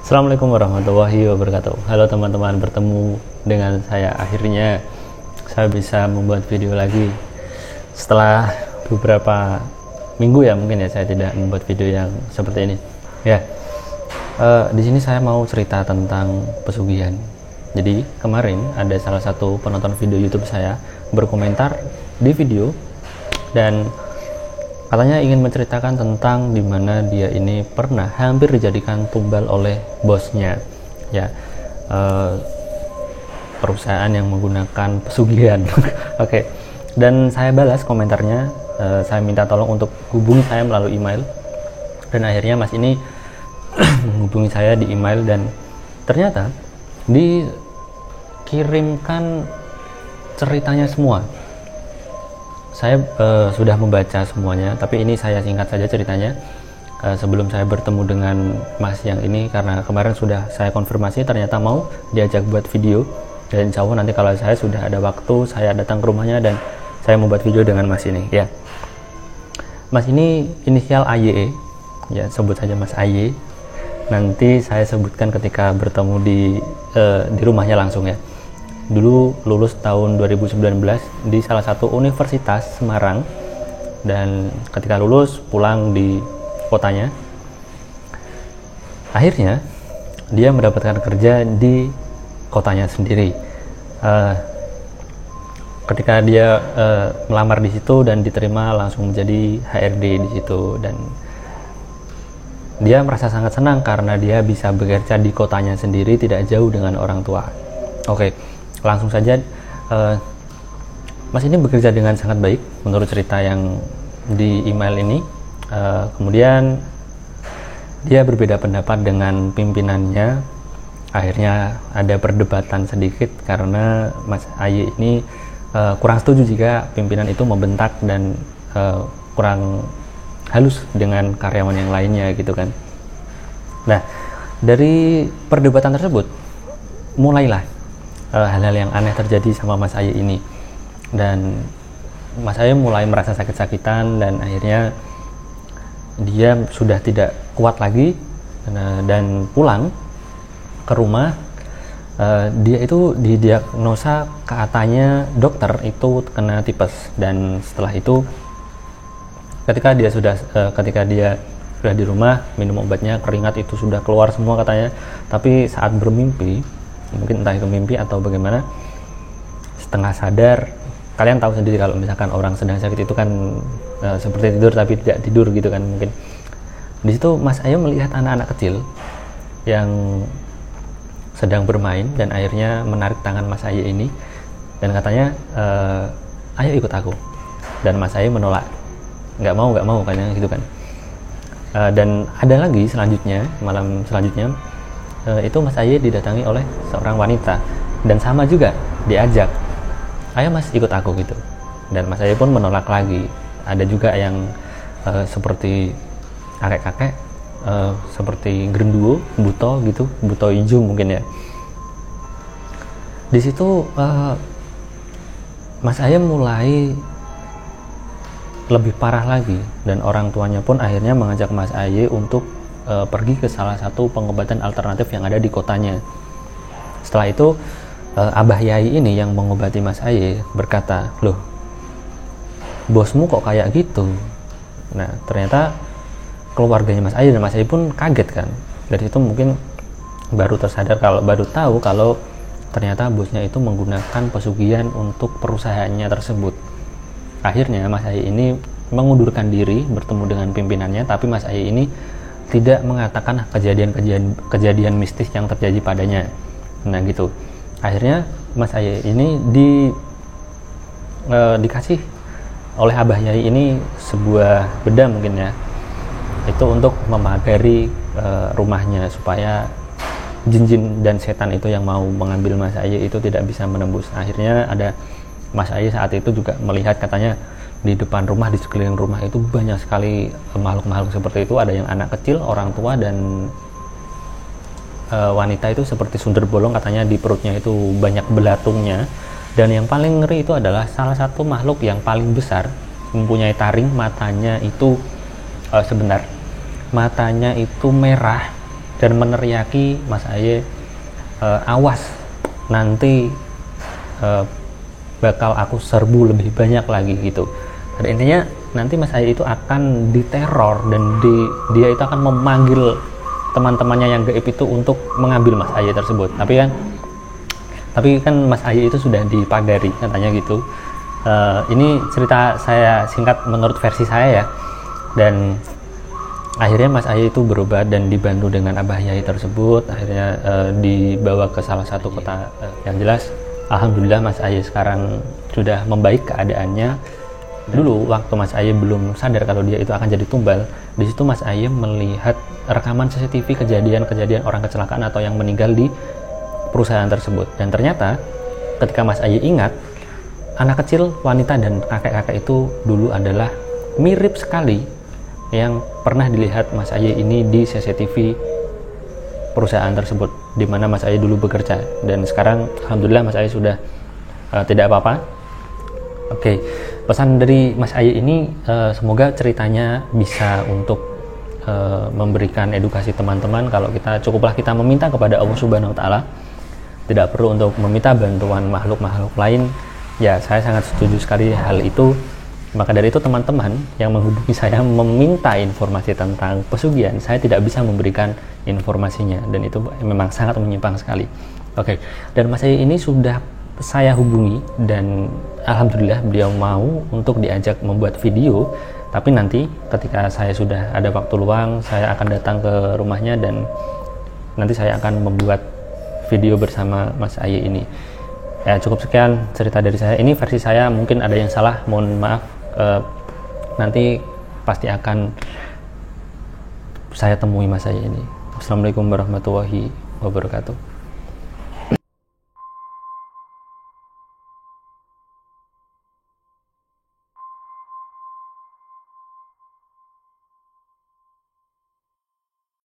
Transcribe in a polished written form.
Assalamualaikum warahmatullahi wabarakatuh. Halo teman-teman, bertemu dengan saya. Akhirnya saya bisa membuat video lagi setelah beberapa minggu ya, mungkin ya saya tidak membuat video yang seperti ini. Ya, di sini saya mau cerita tentang pesugihan. Jadi kemarin ada salah satu penonton video YouTube saya berkomentar di video dan katanya ingin menceritakan tentang dimana dia ini pernah hampir dijadikan tumbal oleh bosnya, ya, perusahaan yang menggunakan pesugihan. Oke. Dan saya balas komentarnya, saya minta tolong untuk hubungi saya melalui email, dan akhirnya Mas ini menghubungi saya di email dan ternyata dikirimkan ceritanya semua. Saya sudah membaca semuanya, tapi ini saya singkat saja ceritanya sebelum saya bertemu dengan Mas yang ini, karena kemarin sudah saya konfirmasi ternyata mau diajak buat video, dan insya Allah nanti kalau saya sudah ada waktu saya datang ke rumahnya dan saya membuat video dengan Mas ini. Ya, Mas ini inisial AYE, ya, sebut saja Mas AY. Nanti saya sebutkan ketika bertemu di rumahnya langsung ya. Dulu lulus tahun 2019 di salah satu universitas Semarang, dan ketika lulus pulang di kotanya. Akhirnya dia mendapatkan kerja di kotanya sendiri. Ketika dia melamar di situ dan diterima, langsung menjadi HRD di situ, dan dia merasa sangat senang karena dia bisa bekerja di kotanya sendiri, tidak jauh dengan orang tua. Oke. Langsung saja, Mas ini bekerja dengan sangat baik menurut cerita yang di email ini. Kemudian dia berbeda pendapat dengan pimpinannya. Akhirnya ada perdebatan sedikit karena Mas AY ini kurang setuju jika pimpinan itu membentak dan kurang halus dengan karyawan yang lainnya gitu kan. Nah, dari perdebatan tersebut mulailah hal-hal yang aneh terjadi sama Mas AY ini, dan Mas AY mulai merasa sakit-sakitan dan akhirnya dia sudah tidak kuat lagi dan pulang ke rumah. Dia itu didiagnosa, katanya dokter itu kena tipes, dan setelah itu ketika dia sudah di rumah minum obatnya, keringat itu sudah keluar semua katanya, tapi saat bermimpi, mungkin entah itu mimpi atau bagaimana, setengah sadar. Kalian tahu sendiri kalau misalkan orang sedang sakit itu kan seperti tidur tapi tidak tidur gitu kan. Mungkin di situ Mas Ayo melihat anak-anak kecil yang sedang bermain dan akhirnya menarik tangan Mas Ayo ini dan katanya, ayo ikut aku. Dan Mas Ayo menolak, nggak mau kayaknya gitu kan. Dan ada lagi selanjutnya, malam selanjutnya itu Mas AY didatangi oleh seorang wanita dan sama juga diajak, ayo Mas ikut aku gitu, dan Mas AY pun menolak lagi. Ada juga yang seperti kakek-kakek, seperti Grenduo, Buto gitu, Buto hijau mungkin ya. Di situ Mas AY mulai lebih parah lagi, dan orang tuanya pun akhirnya mengajak Mas AY untuk pergi ke salah satu pengobatan alternatif yang ada di kotanya. Setelah itu Abah Yai ini yang mengobati Mas AY berkata, loh, bosmu kok kayak gitu? Nah, ternyata keluarganya Mas AY dan Mas AY pun kaget kan. Dari itu mungkin baru tahu kalau ternyata bosnya itu menggunakan pesugihan untuk perusahaannya tersebut. Akhirnya Mas AY ini mengundurkan diri bertemu dengan pimpinannya, tapi Mas AY ini tidak mengatakan kejadian mistis yang terjadi padanya. Nah gitu. Akhirnya Mas AY ini dikasih oleh Abah Yai ini sebuah benda mungkin ya, itu untuk memagari rumahnya supaya jin-jin dan setan itu yang mau mengambil Mas AY itu tidak bisa menembus. Akhirnya ada Mas AY saat itu juga melihat, katanya di depan rumah, di sekeliling rumah itu banyak sekali makhluk-makhluk seperti itu. Ada yang anak kecil, orang tua, dan wanita itu seperti sundel bolong, katanya di perutnya itu banyak belatungnya. Dan yang paling ngeri itu adalah salah satu makhluk yang paling besar, mempunyai taring, matanya itu matanya itu merah dan meneriaki Mas Aye, awas nanti bakal aku serbu lebih banyak lagi gitu. Pada intinya nanti Mas Aye itu akan diteror dan dia itu akan memanggil teman-temannya yang gaib itu untuk mengambil Mas Aye tersebut. Tapi kan Mas Aye itu sudah dipagari katanya gitu. Ini cerita saya singkat menurut versi saya ya. Dan akhirnya Mas Aye itu berubah dan dibantu dengan Abah Yai tersebut. Akhirnya dibawa ke salah satu kota. Yang jelas alhamdulillah Mas Aye sekarang sudah membaik keadaannya. Dulu waktu Mas Aye belum sadar kalau dia itu akan jadi tumbal, di situ Mas Aye melihat rekaman CCTV kejadian-kejadian orang kecelakaan atau yang meninggal di perusahaan tersebut. Dan ternyata ketika Mas Aye ingat, anak kecil, wanita dan kakek-kakek itu dulu adalah mirip sekali yang pernah dilihat Mas Aye ini di CCTV perusahaan tersebut di mana Mas Aye dulu bekerja. Dan sekarang alhamdulillah Mas Aye sudah tidak apa-apa. Oke, pesan dari Mas Aye ini semoga ceritanya bisa untuk memberikan edukasi teman-teman. Kalau cukuplah kita meminta kepada Allah Subhanahu wa Ta'ala, tidak perlu untuk meminta bantuan makhluk-makhluk lain. Ya, saya sangat setuju sekali hal itu. Maka dari itu teman-teman yang menghubungi saya meminta informasi tentang pesugihan, saya tidak bisa memberikan informasinya dan itu memang sangat menyimpang sekali. Oke, dan Mas Aye ini sudah saya hubungi dan alhamdulillah beliau mau untuk diajak membuat video. Tapi nanti ketika saya sudah ada waktu luang, saya akan datang ke rumahnya dan nanti saya akan membuat video bersama Mas Aye ini. Ya, cukup sekian cerita dari saya. Ini versi saya, mungkin ada yang salah, mohon maaf. Nanti pasti akan saya temui Mas Aye ini. Assalamualaikum warahmatullahi wabarakatuh.